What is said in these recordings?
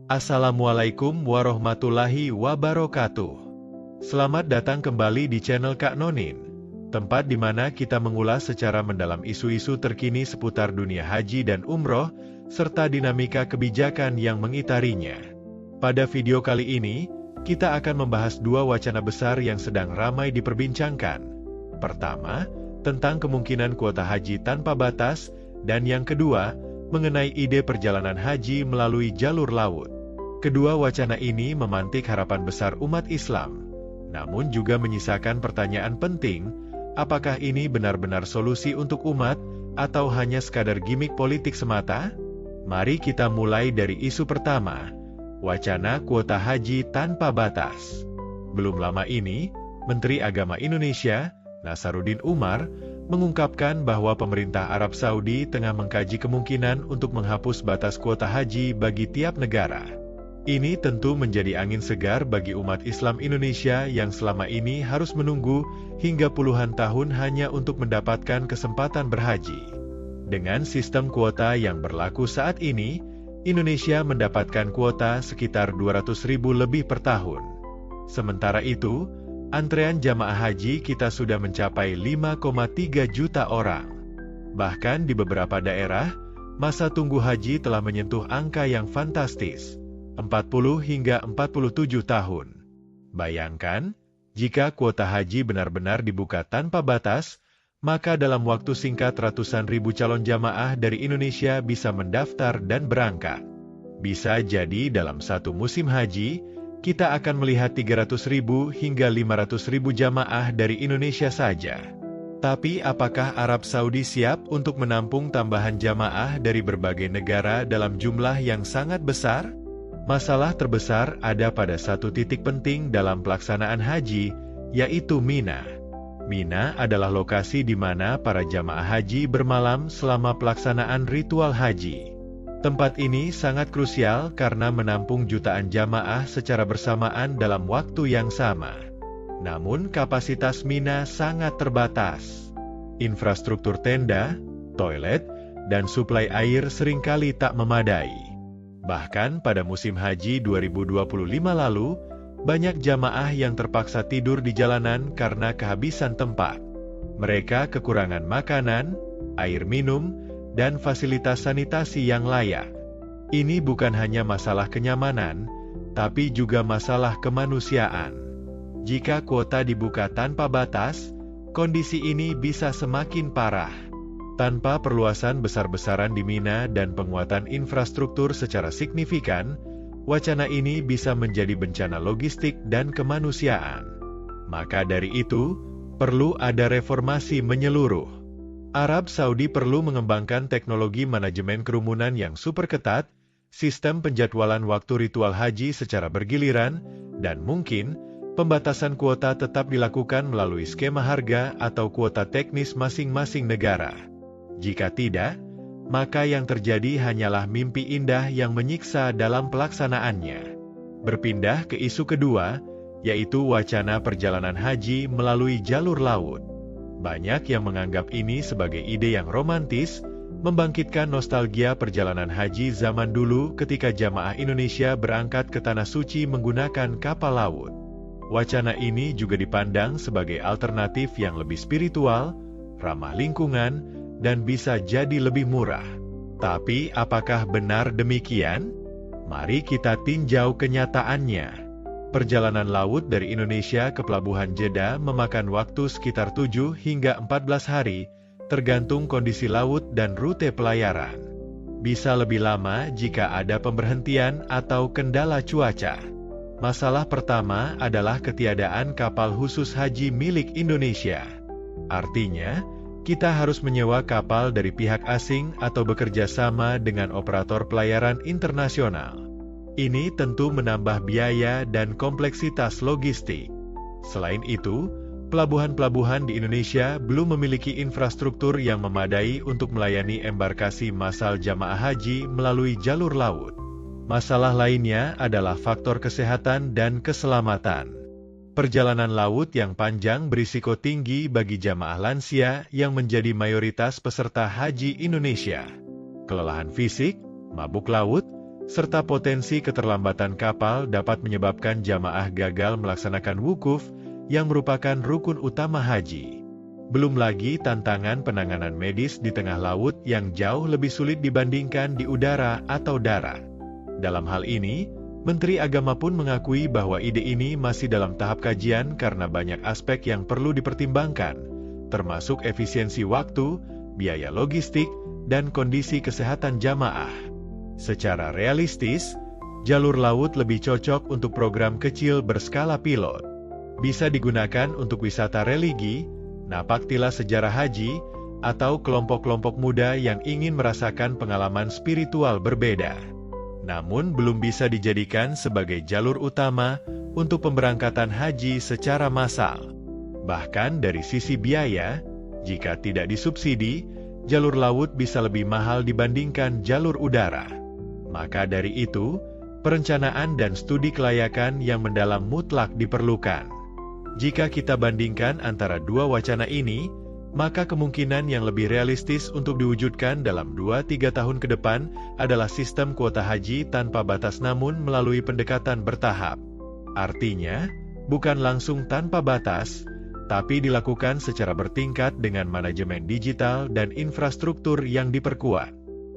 Assalamualaikum warahmatullahi wabarakatuh. Selamat datang kembali di channel Kak Nonin, tempat di mana kita mengulas secara mendalam isu-isu terkini seputar dunia haji dan umroh, serta dinamika kebijakan yang mengitarinya. Pada video kali ini, kita akan membahas dua wacana besar yang sedang ramai diperbincangkan. Pertama, tentang kemungkinan kuota haji tanpa batas, dan yang kedua, mengenai ide perjalanan haji melalui jalur laut. Kedua wacana ini memantik harapan besar umat Islam, namun juga menyisakan pertanyaan penting, apakah ini benar-benar solusi untuk umat, atau hanya sekadar gimik politik semata? Mari kita mulai dari isu pertama, wacana kuota haji tanpa batas. Belum lama ini, Menteri Agama Indonesia, Nasaruddin Umar, mengungkapkan bahwa pemerintah Arab Saudi tengah mengkaji kemungkinan untuk menghapus batas kuota haji bagi tiap negara. Ini tentu menjadi angin segar bagi umat Islam Indonesia yang selama ini harus menunggu hingga puluhan tahun hanya untuk mendapatkan kesempatan berhaji. Dengan sistem kuota yang berlaku saat ini, Indonesia mendapatkan kuota sekitar 200.000 lebih per tahun. Sementara itu, antrean jamaah haji kita sudah mencapai 5,3 juta orang. Bahkan di beberapa daerah, masa tunggu haji telah menyentuh angka yang fantastis, 40 hingga 47 tahun. Bayangkan, jika kuota haji benar-benar dibuka tanpa batas, maka dalam waktu singkat ratusan ribu calon jamaah dari Indonesia bisa mendaftar dan berangkat. Bisa jadi dalam satu musim haji, kita akan melihat 300.000 hingga 500.000 jamaah dari Indonesia saja. Tapi apakah Arab Saudi siap untuk menampung tambahan jamaah dari berbagai negara dalam jumlah yang sangat besar? Masalah terbesar ada pada satu titik penting dalam pelaksanaan haji, yaitu Mina. Mina adalah lokasi di mana para jamaah haji bermalam selama pelaksanaan ritual haji. Tempat ini sangat krusial karena menampung jutaan jamaah secara bersamaan dalam waktu yang sama. Namun kapasitas Mina sangat terbatas. Infrastruktur tenda, toilet, dan suplai air seringkali tak memadai. Bahkan pada musim haji 2025 lalu, banyak jamaah yang terpaksa tidur di jalanan karena kehabisan tempat. Mereka kekurangan makanan, air minum, dan fasilitas sanitasi yang layak. Ini bukan hanya masalah kenyamanan, tapi juga masalah kemanusiaan. Jika kuota dibuka tanpa batas, kondisi ini bisa semakin parah. Tanpa perluasan besar-besaran di Mina dan penguatan infrastruktur secara signifikan, wacana ini bisa menjadi bencana logistik dan kemanusiaan. Maka dari itu, perlu ada reformasi menyeluruh. Arab Saudi perlu mengembangkan teknologi manajemen kerumunan yang super ketat, sistem penjadwalan waktu ritual haji secara bergiliran, dan mungkin pembatasan kuota tetap dilakukan melalui skema harga atau kuota teknis masing-masing negara. Jika tidak, maka yang terjadi hanyalah mimpi indah yang menyiksa dalam pelaksanaannya. Berpindah ke isu kedua, yaitu wacana perjalanan haji melalui jalur laut. Banyak yang menganggap ini sebagai ide yang romantis, membangkitkan nostalgia perjalanan haji zaman dulu ketika jamaah Indonesia berangkat ke Tanah Suci menggunakan kapal laut. Wacana ini juga dipandang sebagai alternatif yang lebih spiritual, ramah lingkungan, dan bisa jadi lebih murah. Tapi apakah benar demikian? Mari kita tinjau kenyataannya. Perjalanan laut dari Indonesia ke Pelabuhan Jeddah memakan waktu sekitar 7 hingga 14 hari, tergantung kondisi laut dan rute pelayaran. Bisa lebih lama jika ada pemberhentian atau kendala cuaca. Masalah pertama adalah ketiadaan kapal khusus haji milik Indonesia. Artinya, kita harus menyewa kapal dari pihak asing atau bekerja sama dengan operator pelayaran internasional. Ini tentu menambah biaya dan kompleksitas logistik. Selain itu, pelabuhan-pelabuhan di Indonesia belum memiliki infrastruktur yang memadai untuk melayani embarkasi massal jamaah haji melalui jalur laut. Masalah lainnya adalah faktor kesehatan dan keselamatan. Perjalanan laut yang panjang berisiko tinggi bagi jamaah lansia yang menjadi mayoritas peserta haji Indonesia. Kelelahan fisik, mabuk laut, serta potensi keterlambatan kapal dapat menyebabkan jamaah gagal melaksanakan wukuf yang merupakan rukun utama haji. Belum lagi tantangan penanganan medis di tengah laut yang jauh lebih sulit dibandingkan di udara atau darat. Dalam hal ini, Menteri Agama pun mengakui bahwa ide ini masih dalam tahap kajian karena banyak aspek yang perlu dipertimbangkan, termasuk efisiensi waktu, biaya logistik, dan kondisi kesehatan jamaah. Secara realistis, jalur laut lebih cocok untuk program kecil berskala pilot. Bisa digunakan untuk wisata religi, napaktilas sejarah haji, atau kelompok-kelompok muda yang ingin merasakan pengalaman spiritual berbeda. Namun belum bisa dijadikan sebagai jalur utama untuk pemberangkatan haji secara massal. Bahkan dari sisi biaya, jika tidak disubsidi, jalur laut bisa lebih mahal dibandingkan jalur udara. Maka dari itu, perencanaan dan studi kelayakan yang mendalam mutlak diperlukan. Jika kita bandingkan antara dua wacana ini, maka kemungkinan yang lebih realistis untuk diwujudkan dalam 2-3 tahun ke depan adalah sistem kuota haji tanpa batas namun melalui pendekatan bertahap. Artinya, bukan langsung tanpa batas, tapi dilakukan secara bertingkat dengan manajemen digital dan infrastruktur yang diperkuat.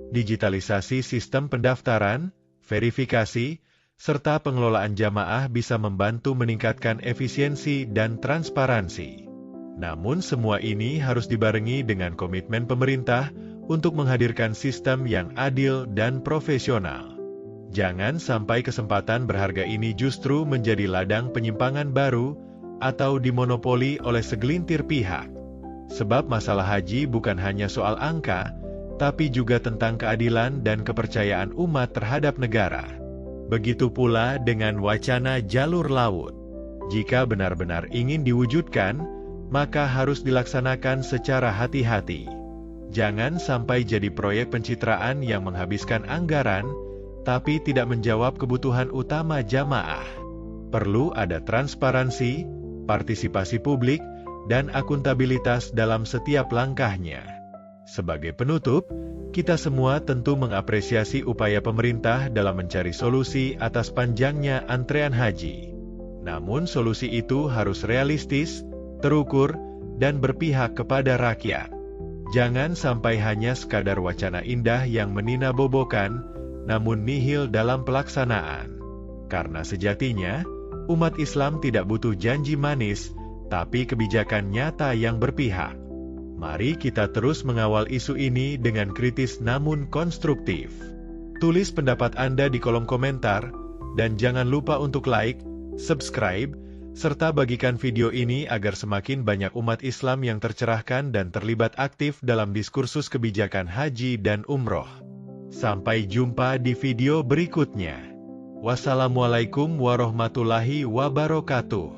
Digitalisasi sistem pendaftaran, verifikasi, serta pengelolaan jamaah bisa membantu meningkatkan efisiensi dan transparansi. Namun semua ini harus dibarengi dengan komitmen pemerintah untuk menghadirkan sistem yang adil dan profesional. Jangan sampai kesempatan berharga ini justru menjadi ladang penyimpangan baru atau dimonopoli oleh segelintir pihak. Sebab masalah haji bukan hanya soal angka, tapi juga tentang keadilan dan kepercayaan umat terhadap negara. Begitu pula dengan wacana jalur laut. Jika benar-benar ingin diwujudkan, maka harus dilaksanakan secara hati-hati. Jangan sampai jadi proyek pencitraan yang menghabiskan anggaran, tapi tidak menjawab kebutuhan utama jamaah. Perlu ada transparansi, partisipasi publik, dan akuntabilitas dalam setiap langkahnya. Sebagai penutup, kita semua tentu mengapresiasi upaya pemerintah dalam mencari solusi atas panjangnya antrean haji. Namun solusi itu harus realistis, terukur, dan berpihak kepada rakyat. Jangan sampai hanya sekadar wacana indah yang meninabobokan, namun nihil dalam pelaksanaan. Karena sejatinya, umat Islam tidak butuh janji manis, tapi kebijakan nyata yang berpihak. Mari kita terus mengawal isu ini dengan kritis namun konstruktif. Tulis pendapat Anda di kolom komentar, dan jangan lupa untuk like, subscribe, serta bagikan video ini agar semakin banyak umat Islam yang tercerahkan dan terlibat aktif dalam diskursus kebijakan haji dan umroh. Sampai jumpa di video berikutnya. Wassalamualaikum warahmatullahi wabarakatuh.